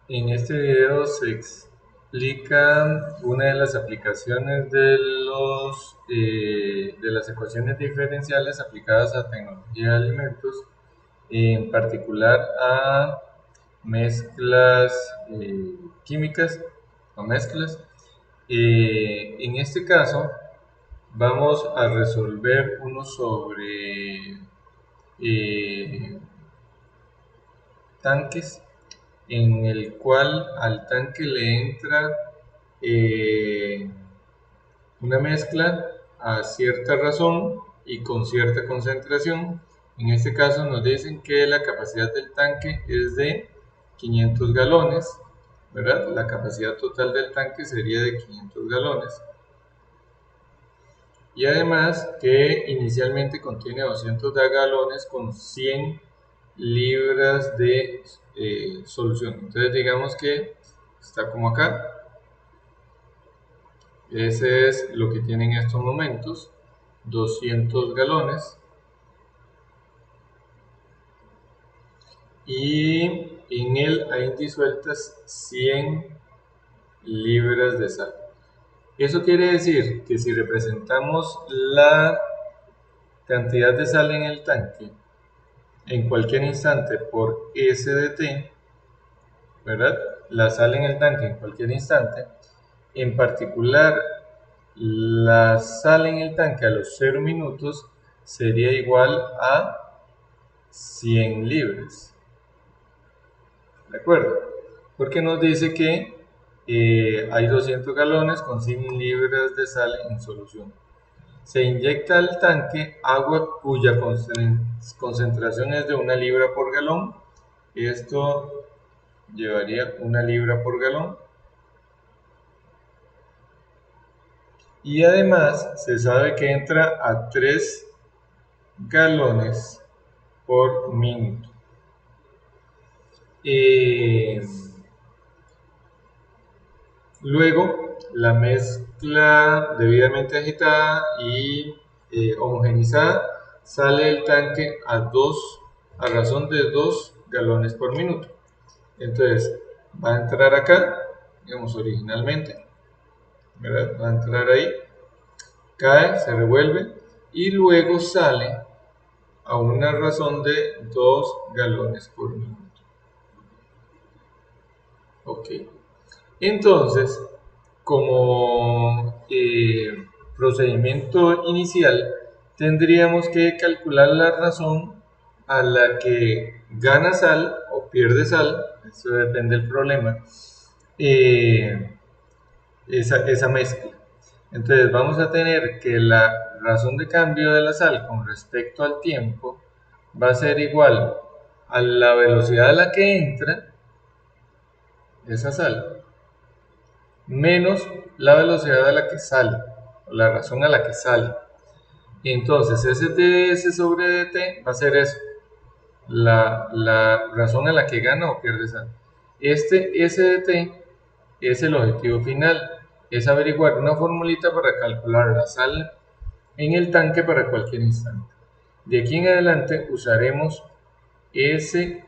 En este video se explica una de las aplicaciones de las ecuaciones diferenciales aplicadas a tecnología de alimentos, en particular a mezclas químicas o mezclas. En este caso vamos a resolver uno sobre eh, tanques, en el cual al tanque le entra eh, una mezcla a cierta razón y con cierta concentración. En este caso nos dicen que la capacidad del tanque es de 500 galones, ¿verdad? La capacidad total del tanque sería de 500 galones. Y además que inicialmente contiene 200 galones con 100 libras de solución. Entonces digamos que está como acá. Ese es lo que tiene en estos momentos, 200 galones. Y en él hay disueltas 100 libras de sal. Eso quiere decir que si representamos la cantidad de sal en el tanque en cualquier instante por S de T, ¿verdad? La sal en el tanque en cualquier instante, en particular la sal en el tanque a los 0 minutos sería igual a 100 libras. ¿De acuerdo? Porque nos dice que hay 200 galones con 100 libras de sal en solución. Se inyecta al tanque agua cuya concentración es de 1 libra por galón. Esto llevaría 1 libra por galón. Y además se sabe que entra a 3 galones por minuto. Luego, la mezcla debidamente agitada y homogenizada sale del tanque a razón de 2 galones por minuto. Entonces, va a entrar acá, digamos originalmente, ¿verdad? Va a entrar ahí, cae, se revuelve y luego sale a una razón de 2 galones por minuto. Ok. Entonces, como procedimiento inicial, tendríamos que calcular la razón a la que gana sal o pierde sal, eso depende del problema, eh, esa mezcla. Entonces vamos a tener que la razón de cambio de la sal con respecto al tiempo va a ser igual a la velocidad a la que entra esa sal menos la velocidad a la que sale, o la razón a la que sale. Entonces, S de S sobre dt va a ser eso, la razón a la que gana o pierde sal. Este S de t es el objetivo final, es averiguar una formulita para calcular la sal en el tanque para cualquier instante. De aquí en adelante usaremos S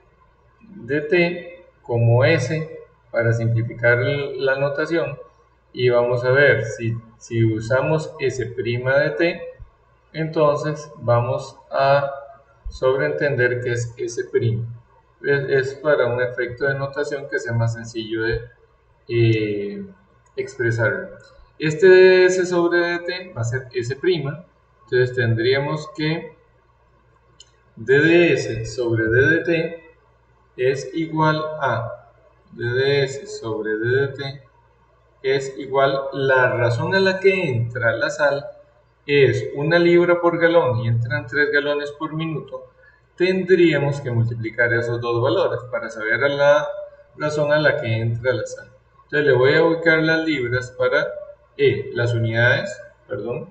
de t como S para simplificar la notación, y vamos a ver si usamos S' de t, entonces vamos a sobreentender que es S'. Es para un efecto de notación que sea más sencillo de expresarlo. Este S sobre dt va a ser S', entonces tendríamos que dds sobre ddt es igual a dds sobre ddt es igual, la razón a la que entra la sal es 1 libra por galón y entran 3 galones por minuto. Tendríamos que multiplicar esos dos valores para saber a la razón a la que entra la sal. Entonces le voy a ubicar las libras las unidades, perdón,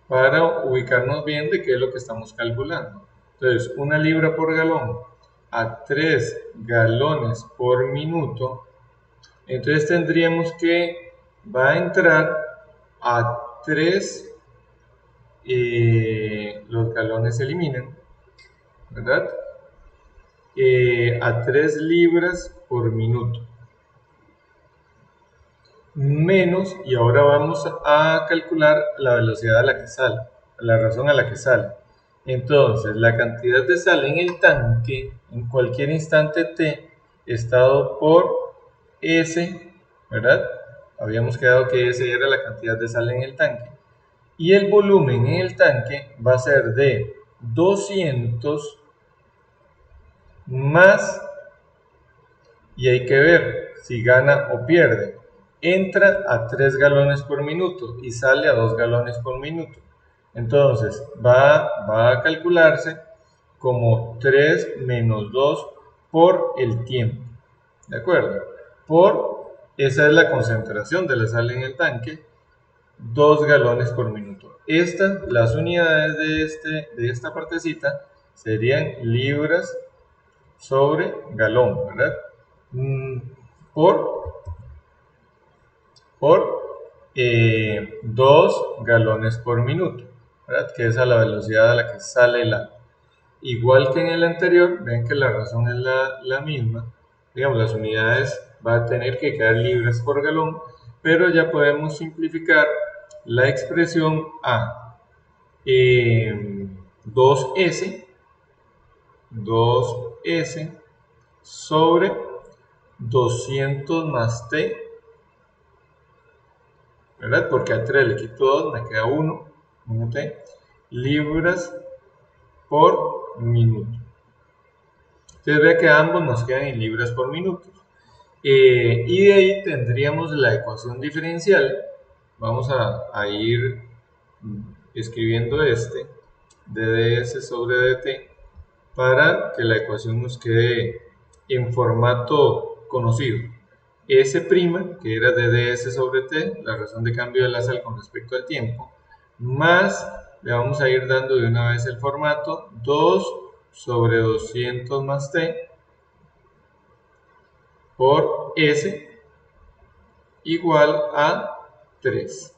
para ubicarnos bien de qué es lo que estamos calculando. Entonces, 1 libra por galón a 3 galones por minuto. Entonces tendríamos que va a entrar a 3, los galones se eliminan, ¿verdad? A 3 libras por minuto. menos, y ahora vamos a calcular la velocidad a la que sale, la razón a la que sale. Entonces, la cantidad de sal en el tanque en cualquier instante t está dado por S, ¿verdad? Habíamos quedado que S era la cantidad de sal en el tanque. Y el volumen en el tanque va a ser de 200 más, y hay que ver si gana o pierde. Entra a 3 galones por minuto y sale a 2 galones por minuto. Entonces va a calcularse como 3 menos 2 por el tiempo. ¿De acuerdo? Esa es la concentración de la sal en el tanque, 2 galones por minuto. Las unidades de esta partecita serían libras sobre galón, ¿verdad? Por 2 galones por minuto, ¿verdad? Que es a la velocidad a la que sale el agua. Igual que en el anterior, ven que la razón es la misma. Digamos, las unidades van a tener que quedar libres por galón, pero ya podemos simplificar la expresión a 2S sobre 200 más T, ¿verdad? Porque a 3 le quito 2, me queda 1 T, libras por minuto. Entonces ve que ambos nos quedan en libras por minuto. Y de ahí tendríamos la ecuación diferencial. Vamos a ir escribiendo de ds sobre dt, para que la ecuación nos quede en formato conocido. S', que era de ds sobre t, la razón de cambio de la sal con respecto al tiempo, más, le vamos a ir dando de una vez el formato, 2 sobre 200 más t por S igual a 3.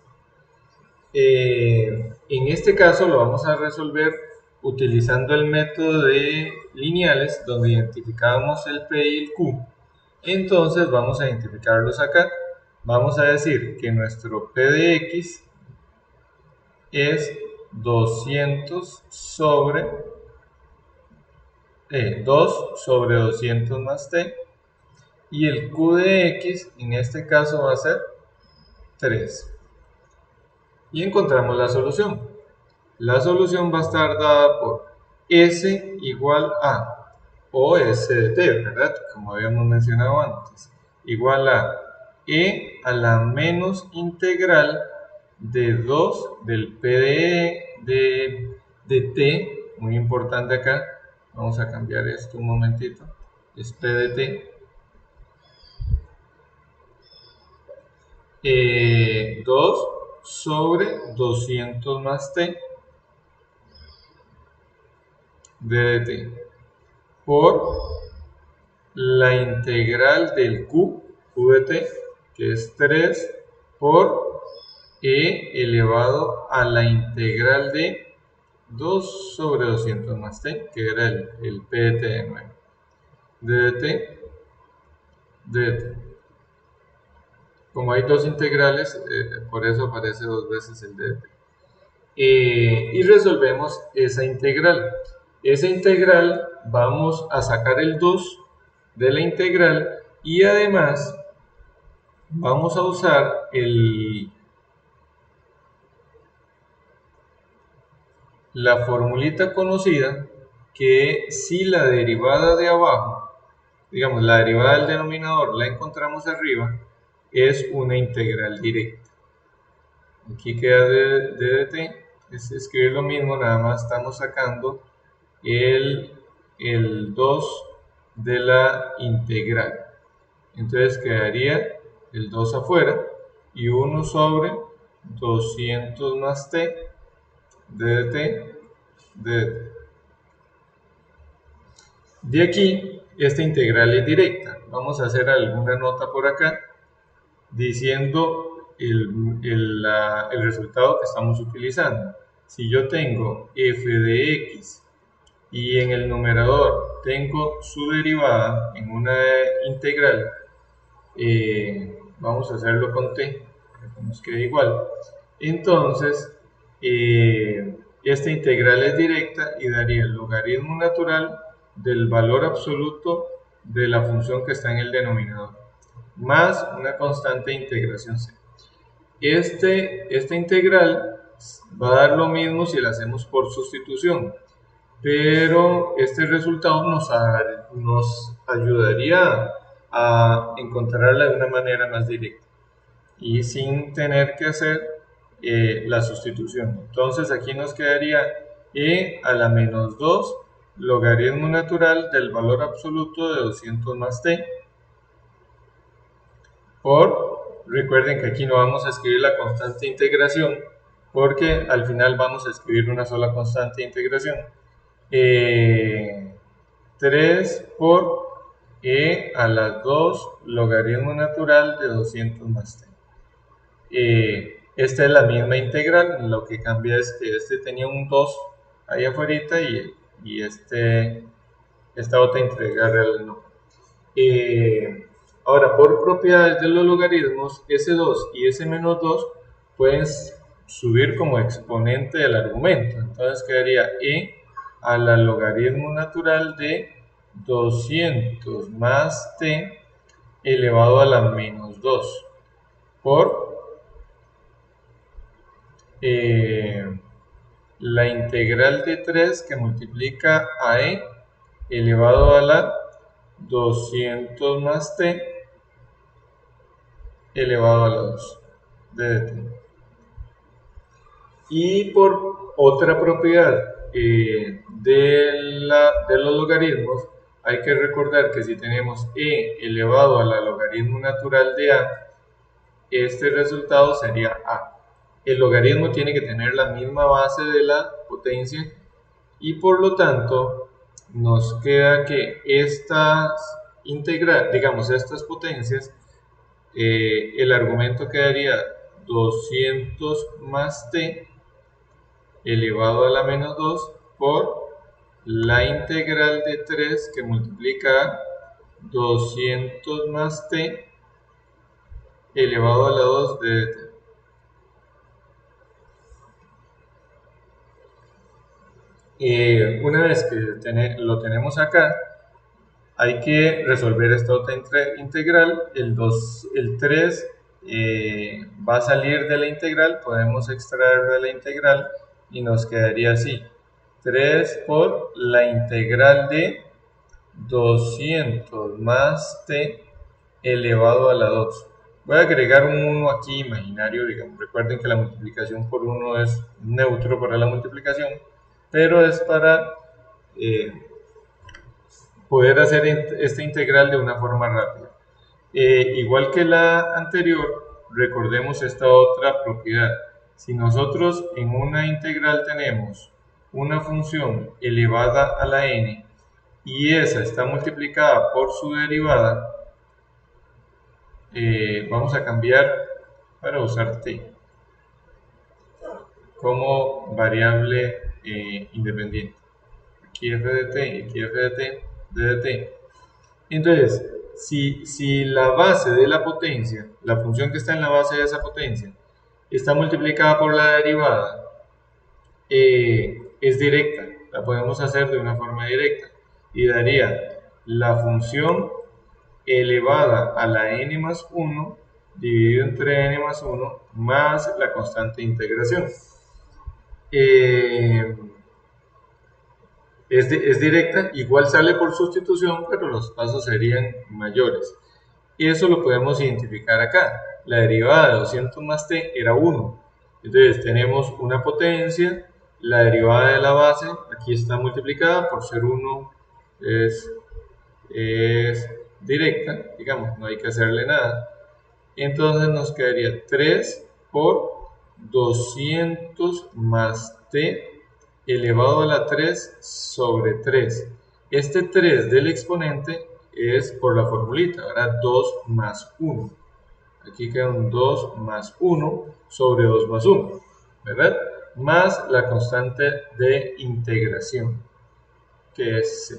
En este caso lo vamos a resolver utilizando el método de lineales, donde identificamos el P y el Q. Entonces vamos a identificarlos acá. Vamos a decir que nuestro P de X es 200 sobre 2 sobre 200 más T, y el Q de X en este caso va a ser 3. Y encontramos la solución. La solución va a estar dada por S igual a, o S de t, ¿verdad? Como habíamos mencionado antes, igual a E a la menos integral de 2 del P de t, muy importante acá, vamos a cambiar esto un momentito, es P de t, 2 sobre 200 más t de dt por la integral del q de t, que es 3 por e elevado a la integral de 2 sobre 200 más t, que era el p de t de nuevo, de dt. Como hay dos integrales, por eso aparece dos veces el dt. Y resolvemos esa integral. Esa integral vamos a sacar el 2 de la integral, y además vamos a usar la formulita conocida, que si la derivada de abajo, digamos la derivada del denominador la encontramos arriba, es una integral directa. Aquí queda de dt, es escribir lo mismo, nada más estamos sacando el 2 de la integral. Entonces quedaría el 2 afuera y 1 sobre 200 más t de dt de dt. De aquí, esta integral es directa. Vamos a hacer alguna nota por acá diciendo el resultado que estamos utilizando. Si yo tengo f de x y en el numerador tengo su derivada en una integral vamos a hacerlo con t, para que nos quede igual. Entonces, esta integral es directa y daría el logaritmo natural del valor absoluto de la función que está en el denominador, más una constante de integración c. Esta integral va a dar lo mismo si la hacemos por sustitución, pero este resultado nos ayudaría a encontrarla de una manera más directa y sin tener que hacer la sustitución. Entonces aquí nos quedaría e a la menos 2 logaritmo natural del valor absoluto de 200 más t por, recuerden que aquí no vamos a escribir la constante de integración porque al final vamos a escribir una sola constante de integración, 3 por e a la 2 logaritmo natural de 200 más t. Esta es la misma integral, lo que cambia es que este tenía un 2 ahí afuera y esta otra integral real no. Ahora, por propiedades de los logaritmos, ese 2 y ese menos 2 pueden subir como exponente del argumento. Entonces quedaría e a la logaritmo natural de 200 más t elevado a la menos 2 por la integral de 3 que multiplica a e elevado a la 200 más t elevado a la 2 de dt. Y por otra propiedad de los logaritmos, hay que recordar que si tenemos e elevado a la logaritmo natural de a, este resultado sería a. El logaritmo tiene que tener la misma base de la potencia y por lo tanto nos queda que estas estas potencias, el argumento quedaría 200 más t elevado a la menos 2 por la integral de 3 que multiplica 200 más t elevado a la 2 de dt. Una vez que lo tenemos acá, hay que resolver esta otra integral. El 3 va a salir de la integral, podemos extraerlo de la integral y nos quedaría así: 3 por la integral de 200 más t elevado a la 2. Voy a agregar un 1 aquí imaginario, digamos. Recuerden que la multiplicación por 1 es neutro para la multiplicación, pero es para poder hacer esta integral de una forma rápida. Igual que la anterior, recordemos esta otra propiedad. Si nosotros en una integral tenemos una función elevada a la n y esa está multiplicada por su derivada, vamos a cambiar para usar t como variable independiente. Aquí f de t y aquí f de t, de dt. Entonces, si la base de la potencia, la función que está en la base de esa potencia, está multiplicada por la derivada, es directa, la podemos hacer de una forma directa y daría la función elevada a la n más 1 dividido entre n más 1 más la constante de integración. Es directa, igual sale por sustitución, pero los pasos serían mayores. Y eso lo podemos identificar acá. La derivada de 200 más t era 1. Entonces tenemos una potencia, la derivada de la base, aquí está multiplicada, por ser 1 es directa, digamos, no hay que hacerle nada. Entonces nos quedaría 3 por 200 más t elevado a la 3 sobre 3. Este 3 del exponente es por la formulita, ¿verdad? 2 más 1. Aquí queda un 2 más 1 sobre 2 más 1, ¿verdad? Más la constante de integración, que es c.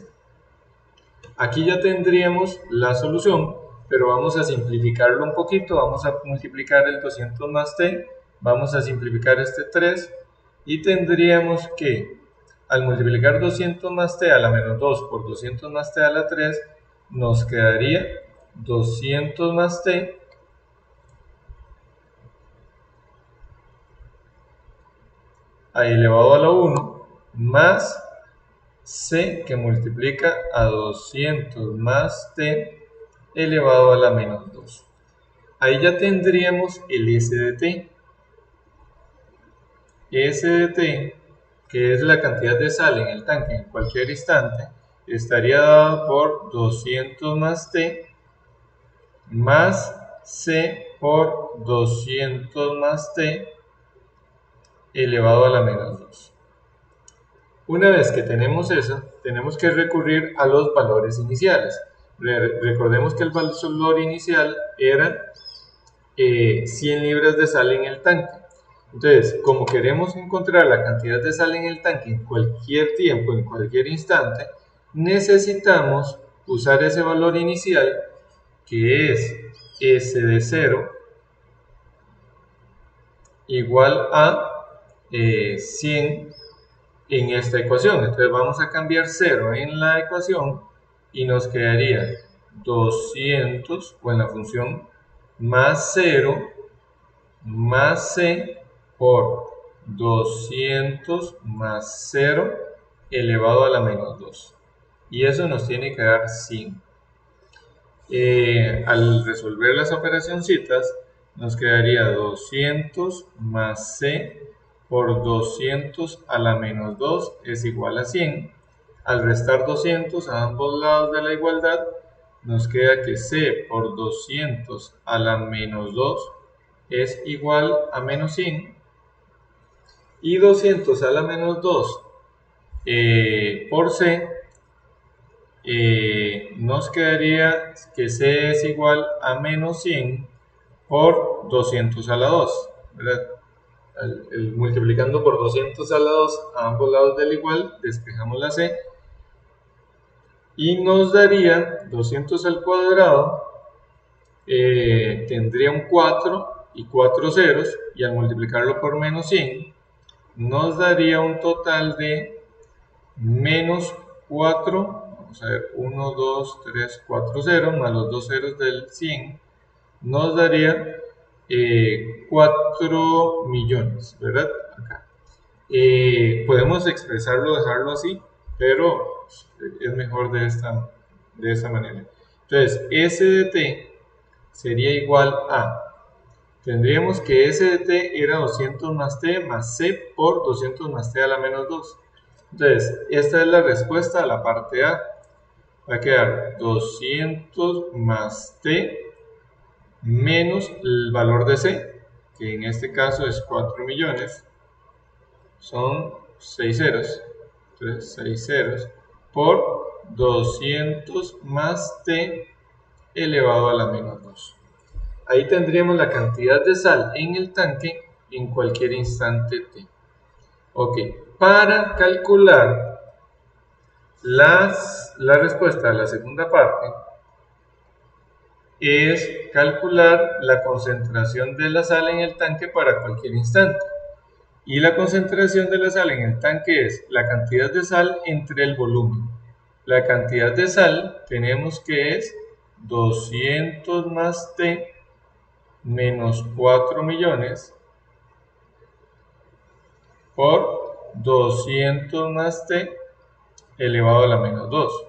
Aquí ya tendríamos la solución pero vamos a simplificarlo un poquito, vamos a multiplicar el 200 más t, vamos a simplificar este 3 y tendríamos que al multiplicar 200 más t a la menos 2 por 200 más t a la 3 nos quedaría 200 más t a elevado a la 1 más c que multiplica a 200 más t elevado a la menos 2. Ahí ya tendríamos el s de t. S de t, que es la cantidad de sal en el tanque en cualquier instante, estaría dado por 200 más t más c por 200 más t elevado a la menos 2. Una vez que tenemos eso, tenemos que recurrir a los valores iniciales. Recordemos que el valor inicial era 100 libras de sal en el tanque. Entonces, como queremos encontrar la cantidad de sal en el tanque en cualquier tiempo, en cualquier instante, necesitamos usar ese valor inicial, que es S de 0 igual a 100 en esta ecuación. Entonces vamos a cambiar 0 en la ecuación y nos quedaría 200, o en la función, más 0 más c por 200 más 0 elevado a la menos 2. Y eso nos tiene que dar 100. Al resolver las operacioncitas, nos quedaría 200 más c por 200 a la menos 2 es igual a 100. Al restar 200 a ambos lados de la igualdad, nos queda que c por 200 a la menos 2 es igual a menos 100. Y 200 a la menos 2 por c, nos quedaría que c es igual a menos 100 por 200 a la 2, ¿verdad? Multiplicando por 200 a la 2 a ambos lados del igual, despejamos la c y nos daría 200 al cuadrado, tendría un 4 y 4 ceros, y al multiplicarlo por menos 100 nos daría un total de menos 4, vamos a ver, 1, 2, 3, 4 ceros, más los 2 ceros del 100, nos daría 4 millones, ¿verdad? Acá. Podemos expresarlo, dejarlo así, pero es mejor de esta manera. Entonces, S de t sería igual a, tendríamos que S de t era 200 más t más c por 200 más t a la menos 2. Entonces, esta es la respuesta a la parte A. Va a quedar 200 más t menos el valor de c, que en este caso es 4 millones, son 6 ceros, entonces 6 ceros, por 200 más t elevado a la menos 2. Ahí tendríamos la cantidad de sal en el tanque en cualquier instante t. Ok, para calcular la respuesta a la segunda parte, es calcular la concentración de la sal en el tanque para cualquier instante. Y la concentración de la sal en el tanque es la cantidad de sal entre el volumen. La cantidad de sal tenemos que es 200 más t menos 4 millones por 200 más t elevado a la menos 2.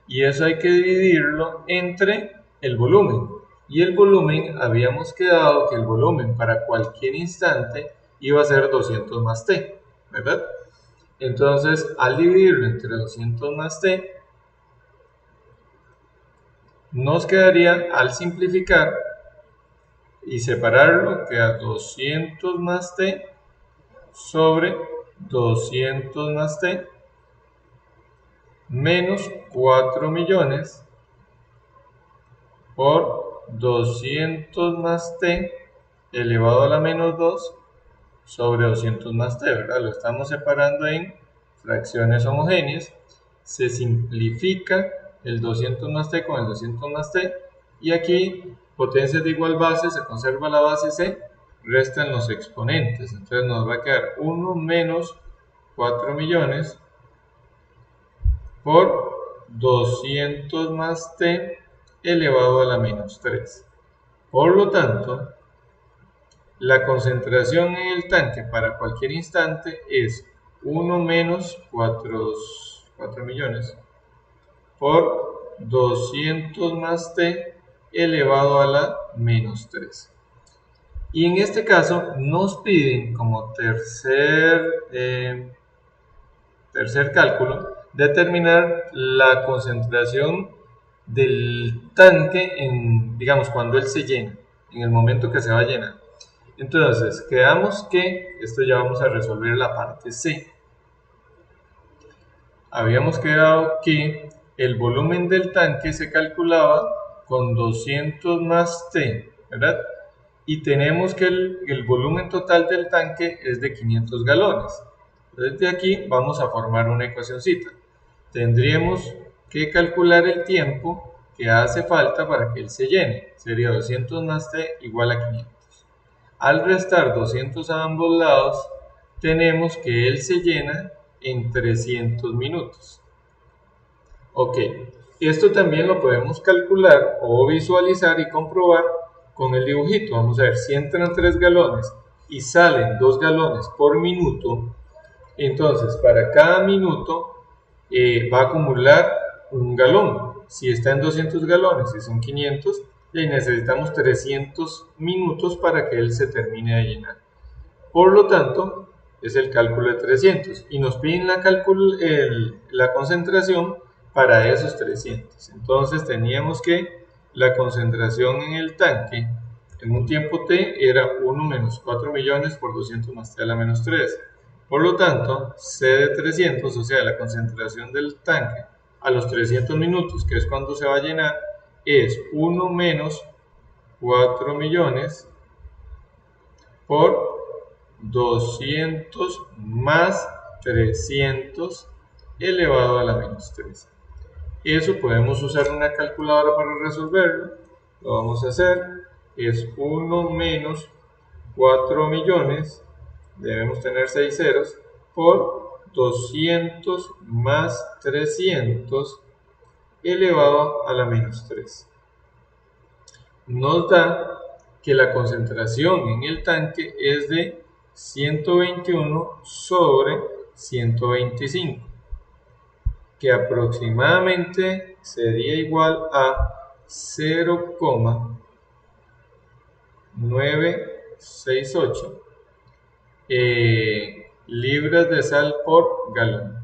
Y eso hay que dividirlo entre el volumen. Y el volumen, habíamos quedado que el volumen para cualquier instante iba a ser 200 más t, ¿verdad? Entonces, al dividirlo entre 200 más t, nos quedaría, al simplificar y separarlo, queda 200 más t sobre 200 más t menos 4 millones por 200 más t elevado a la menos 2 sobre 200 más t, ¿verdad? Lo estamos separando en fracciones homogéneas. Se simplifica el 200 más t con el 200 más t Y aquí, potencias de igual base, se conserva la base C, restan los exponentes. Entonces nos va a quedar 1 menos 4 millones por 200 más t elevado a la menos 3. Por lo tanto, la concentración en el tanque para cualquier instante es 1 menos 4 millones por 200 más t elevado a la menos 3. Y en este caso nos piden como tercer cálculo determinar la concentración del tanque digamos, cuando él se llena, en el momento que se va a llenar. Entonces, quedamos que, esto ya vamos a resolver la parte C. Habíamos quedado que el volumen del tanque se calculaba con 200 más T, ¿verdad? Y tenemos que el volumen total del tanque es de 500 galones. Desde aquí vamos a formar una ecuacioncita. Tendríamos que calcular el tiempo que hace falta para que él se llene. Sería 200 más T igual a 500. Al restar 200 a ambos lados, tenemos que él se llena en 300 minutos. Ok, esto también lo podemos calcular o visualizar y comprobar con el dibujito. Vamos a ver, si entran 3 galones y salen 2 galones por minuto, entonces para cada minuto va a acumular un galón. Si está en 200 galones y son 500, y necesitamos 300 minutos para que él se termine de llenar. Por lo tanto, es el cálculo de 300 y nos piden la concentración para esos 300. Entonces teníamos que la concentración en el tanque en un tiempo t era 1 menos 4 millones por 200 más t a la menos 3. Por lo tanto, C de 300, o sea, la concentración del tanque a los 300 minutos, que es cuando se va a llenar, es 1 menos 4 millones por 200 más 300 elevado a la menos 3. Eso podemos usar una calculadora para resolverlo. Lo vamos a hacer. Es 1 menos 4 millones, debemos tener 6 ceros, por 200 más 300 elevado a la menos 3. Nos da que la concentración en el tanque es de 121 sobre 125, que aproximadamente sería igual a 0,968 libras de sal por galón.